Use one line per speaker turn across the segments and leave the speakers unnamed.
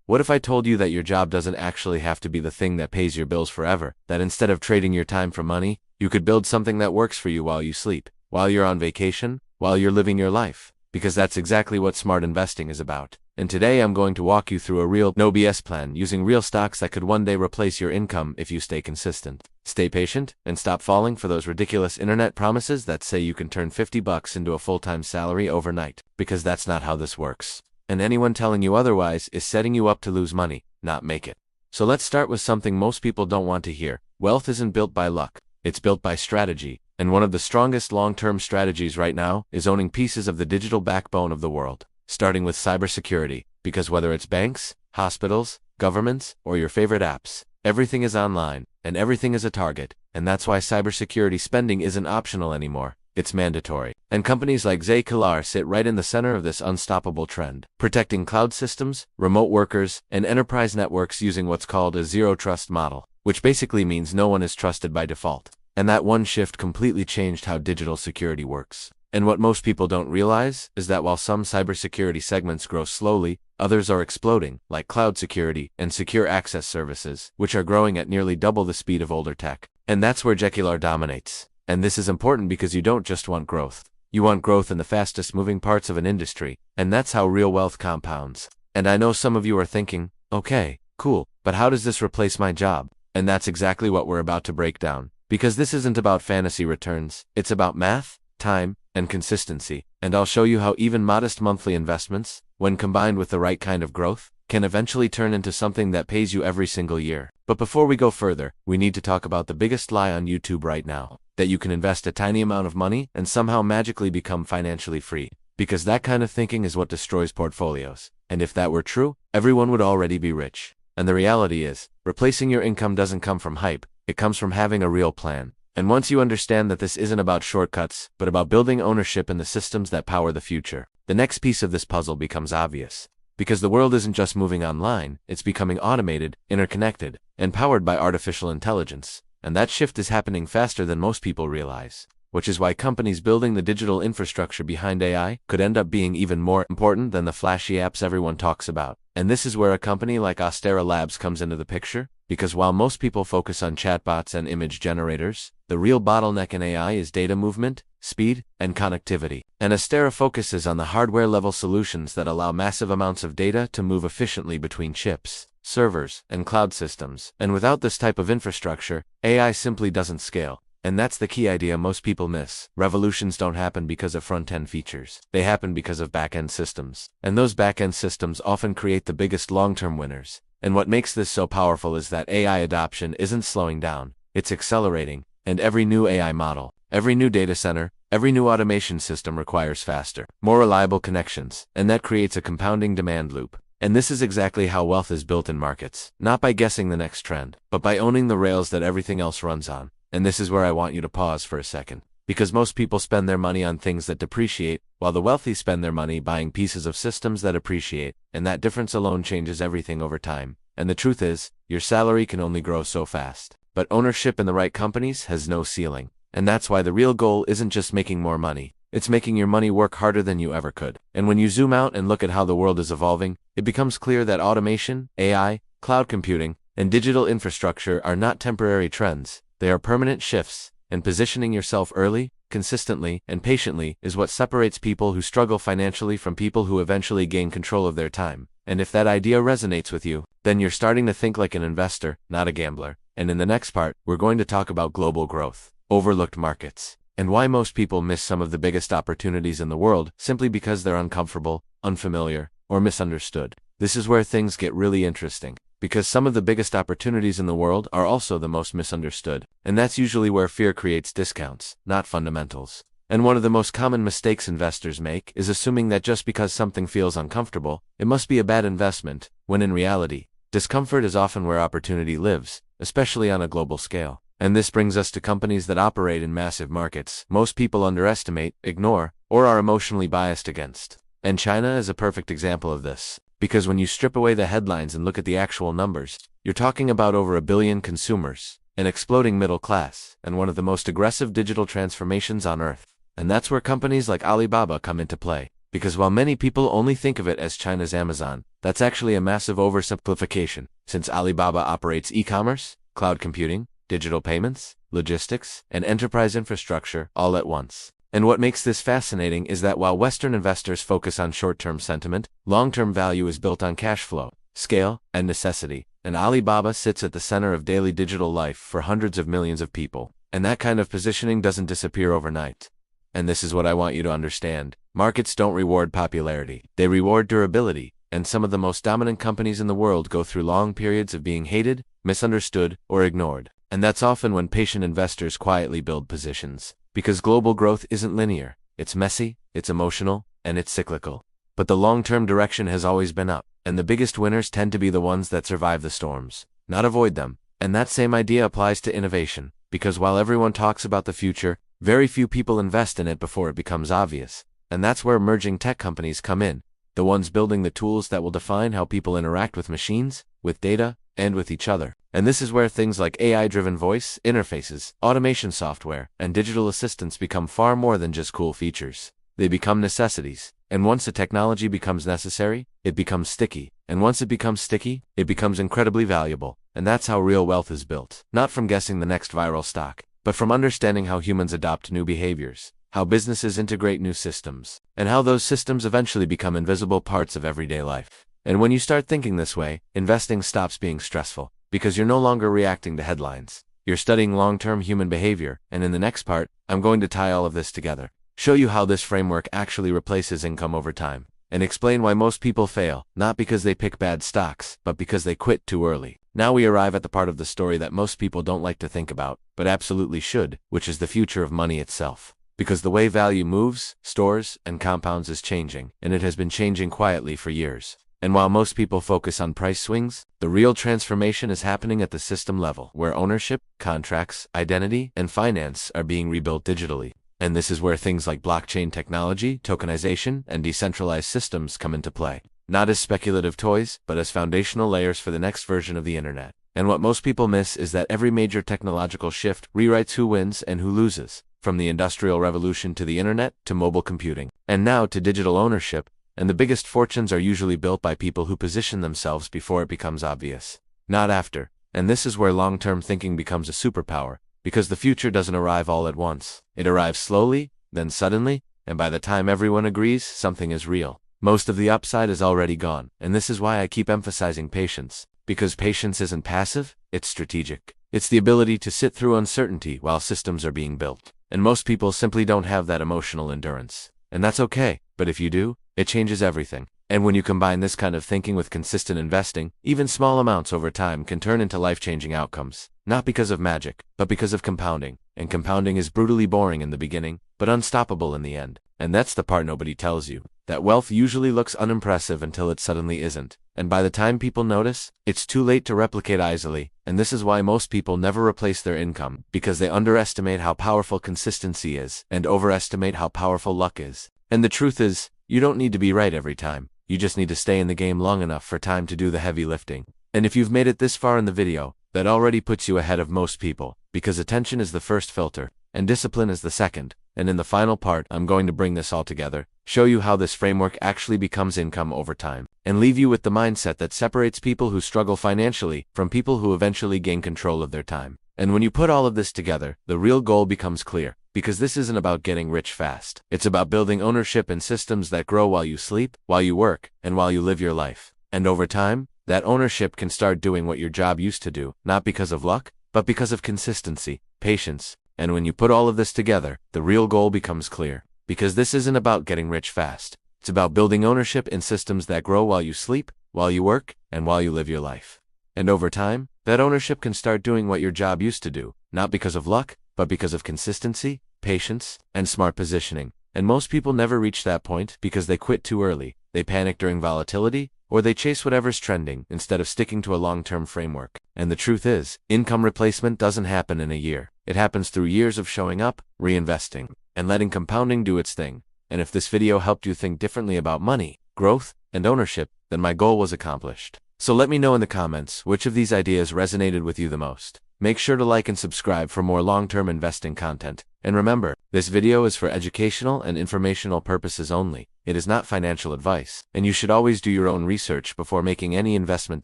What if I told you that your job doesn't actually have to be the thing that pays your bills forever, that instead of trading your time for money, you could build something that works for you while you sleep, while you're on vacation, while you're living your life? Because that's exactly what smart investing is about. And today I'm going to walk you through a real, no BS plan using real stocks that could one day replace your income if you stay consistent. Stay patient, and stop falling for those ridiculous internet promises that say you can turn $50 into a full-time salary overnight, because that's not how this works. And anyone telling you otherwise is setting you up to lose money, not make it. So let's start with something most people don't want to hear. Wealth isn't built by luck, it's built by strategy. And one of the strongest long-term strategies right now is owning pieces of the digital backbone of the world, starting with cybersecurity, because whether it's banks, hospitals, governments, or your favorite apps, everything is online, and everything is a target, and that's why cybersecurity spending isn't optional anymore. It's mandatory. And companies like Zscaler sit right in the center of this unstoppable trend, protecting cloud systems, remote workers, and enterprise networks using what's called a zero-trust model, which basically means no one is trusted by default. And that one shift completely changed how digital security works. And what most people don't realize is that while some cybersecurity segments grow slowly, others are exploding, like cloud security and secure access services, which are growing at nearly double the speed of older tech. And that's where Zscaler dominates. And this is important because you don't just want growth. You want growth in the fastest moving parts of an industry, and that's how real wealth compounds. And I know some of you are thinking, okay, cool, but how does this replace my job? And that's exactly what we're about to break down. Because this isn't about fantasy returns, it's about math, time, and consistency. And I'll show you how even modest monthly investments, when combined with the right kind of growth, can eventually turn into something that pays you every single year. But before we go further, we need to talk about the biggest lie on YouTube right now, that you can invest a tiny amount of money and somehow magically become financially free. Because that kind of thinking is what destroys portfolios. And if that were true, everyone would already be rich. And the reality is, replacing your income doesn't come from hype, it comes from having a real plan. And once you understand that this isn't about shortcuts, but about building ownership in the systems that power the future, the next piece of this puzzle becomes obvious. Because the world isn't just moving online, it's becoming automated, interconnected, and powered by artificial intelligence. And that shift is happening faster than most people realize. Which is why companies building the digital infrastructure behind AI could end up being even more important than the flashy apps everyone talks about. And this is where a company like Astera Labs comes into the picture, because while most people focus on chatbots and image generators, the real bottleneck in AI is data movement, speed, and connectivity. And Astera focuses on the hardware-level solutions that allow massive amounts of data to move efficiently between chips, servers, and cloud systems. And without this type of infrastructure, AI simply doesn't scale. And that's the key idea most people miss. Revolutions don't happen because of front-end features. They happen because of back-end systems. And those back-end systems often create the biggest long-term winners. And what makes this so powerful is that AI adoption isn't slowing down, it's accelerating. And every new AI model, every new data center, every new automation system requires faster, more reliable connections. And that creates a compounding demand loop. And this is exactly how wealth is built in markets. Not by guessing the next trend, but by owning the rails that everything else runs on. And this is where I want you to pause for a second. Because most people spend their money on things that depreciate, while the wealthy spend their money buying pieces of systems that appreciate, and that difference alone changes everything over time. And the truth is, your salary can only grow so fast. But ownership in the right companies has no ceiling. And that's why the real goal isn't just making more money, it's making your money work harder than you ever could. And when you zoom out and look at how the world is evolving, it becomes clear that automation, AI, cloud computing, and digital infrastructure are not temporary trends. They are permanent shifts, and positioning yourself early, consistently, and patiently is what separates people who struggle financially from people who eventually gain control of their time. And if that idea resonates with you, then you're starting to think like an investor, not a gambler. And in the next part, we're going to talk about global growth, overlooked markets, and why most people miss some of the biggest opportunities in the world simply because they're uncomfortable, unfamiliar, or misunderstood. This is where things get really interesting. Because some of the biggest opportunities in the world are also the most misunderstood. And that's usually where fear creates discounts, not fundamentals. And one of the most common mistakes investors make is assuming that just because something feels uncomfortable, it must be a bad investment, when in reality, discomfort is often where opportunity lives, especially on a global scale. And this brings us to companies that operate in massive markets most people underestimate, ignore, or are emotionally biased against. And China is a perfect example of this. Because when you strip away the headlines and look at the actual numbers, you're talking about over 1 billion consumers, an exploding middle class, and one of the most aggressive digital transformations on Earth. And that's where companies like Alibaba come into play. Because while many people only think of it as China's Amazon, That's actually a massive oversimplification, since Alibaba operates e-commerce, cloud computing, digital payments, logistics, and enterprise infrastructure all at once. And what makes this fascinating is that while Western investors focus on short-term sentiment, long-term value is built on cash flow, scale, and necessity. And Alibaba sits at the center of daily digital life for hundreds of millions of people. And that kind of positioning doesn't disappear overnight. And this is what I want you to understand. Markets don't reward popularity. They reward durability. And some of the most dominant companies in the world go through long periods of being hated, misunderstood, or ignored. And that's often when patient investors quietly build positions. Because global growth isn't linear. It's messy, it's emotional, and it's cyclical. But the long-term direction has always been up. And the biggest winners tend to be the ones that survive the storms, not avoid them. And that same idea applies to innovation. Because while everyone talks about the future, very few people invest in it before it becomes obvious. And that's where emerging tech companies come in. The ones building the tools that will define how people interact with machines, with data, and with each other. And this is where things like AI-driven voice interfaces, automation software, and digital assistants become far more than just cool features. They become necessities. And once a technology becomes necessary, it becomes sticky. And once it becomes sticky, it becomes incredibly valuable. And that's how real wealth is built. Not from guessing the next viral stock, but from understanding how humans adopt new behaviors, how businesses integrate new systems, and how those systems eventually become invisible parts of everyday life. And when you start thinking this way, investing stops being stressful, because you're no longer reacting to headlines. You're studying long-term human behavior, and in the next part, I'm going to tie all of this together, show you how this framework actually replaces income over time, and explain why most people fail, not because they pick bad stocks, but because they quit too early. Now we arrive at the part of the story that most people don't like to think about, but absolutely should, which is the future of money itself. Because the way value moves, stores, and compounds is changing, and it has been changing quietly for years. And while most people focus on price swings, the real transformation is happening at the system level, where ownership, contracts, identity, and finance are being rebuilt digitally. And this is where things like blockchain technology, tokenization, and decentralized systems come into play. Not as speculative toys, but as foundational layers for the next version of the internet. And what most people miss is that every major technological shift rewrites who wins and who loses. From the Industrial Revolution to the internet, to mobile computing, and now to digital ownership. And the biggest fortunes are usually built by people who position themselves before it becomes obvious, not after. And this is where long-term thinking becomes a superpower, because the future doesn't arrive all at once. It arrives slowly, then suddenly, and by the time everyone agrees, something is real. Most of the upside is already gone, and this is why I keep emphasizing patience. Because patience isn't passive, it's strategic. It's the ability to sit through uncertainty while systems are being built. And most people simply don't have that emotional endurance. And that's okay, but if you do, it changes everything. And when you combine this kind of thinking with consistent investing, even small amounts over time can turn into life-changing outcomes. Not because of magic, but because of compounding. And compounding is brutally boring in the beginning, but unstoppable in the end. And that's the part nobody tells you. That wealth usually looks unimpressive until it suddenly isn't. And by the time people notice, it's too late to replicate easily. And this is why most people never replace their income, because they underestimate how powerful consistency is, and overestimate how powerful luck is. And the truth is, you don't need to be right every time. You just need to stay in the game long enough for time to do the heavy lifting. And if you've made it this far in the video, that already puts you ahead of most people, because attention is the first filter, and discipline is the second. And in the final part, I'm going to bring this all together, show you how this framework actually becomes income over time, and leave you with the mindset that separates people who struggle financially from people who eventually gain control of their time. And when you put all of this together, the real goal becomes clear, because this isn't about getting rich fast. It's about building ownership in systems that grow while you sleep, while you work, and while you live your life. And over time, that ownership can start doing what your job used to do, not because of luck, but because of consistency, patience. And when you put all of this together, the real goal becomes clear. Because this isn't about getting rich fast. It's about building ownership in systems that grow while you sleep, while you work, and while you live your life. And over time, that ownership can start doing what your job used to do, not because of luck, but because of consistency, patience, and smart positioning. And most people never reach that point because they quit too early. They panic during volatility, or they chase whatever's trending instead of sticking to a long-term framework. And the truth is, income replacement doesn't happen in a year. It happens through years of showing up, reinvesting, and letting compounding do its thing. And if this video helped you think differently about money, growth, and ownership, then my goal was accomplished. So let me know in the comments which of these ideas resonated with you the most. Make sure to like and subscribe for more long-term investing content. And remember, this video is for educational and informational purposes only. It is not financial advice, and you should always do your own research before making any investment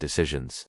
decisions.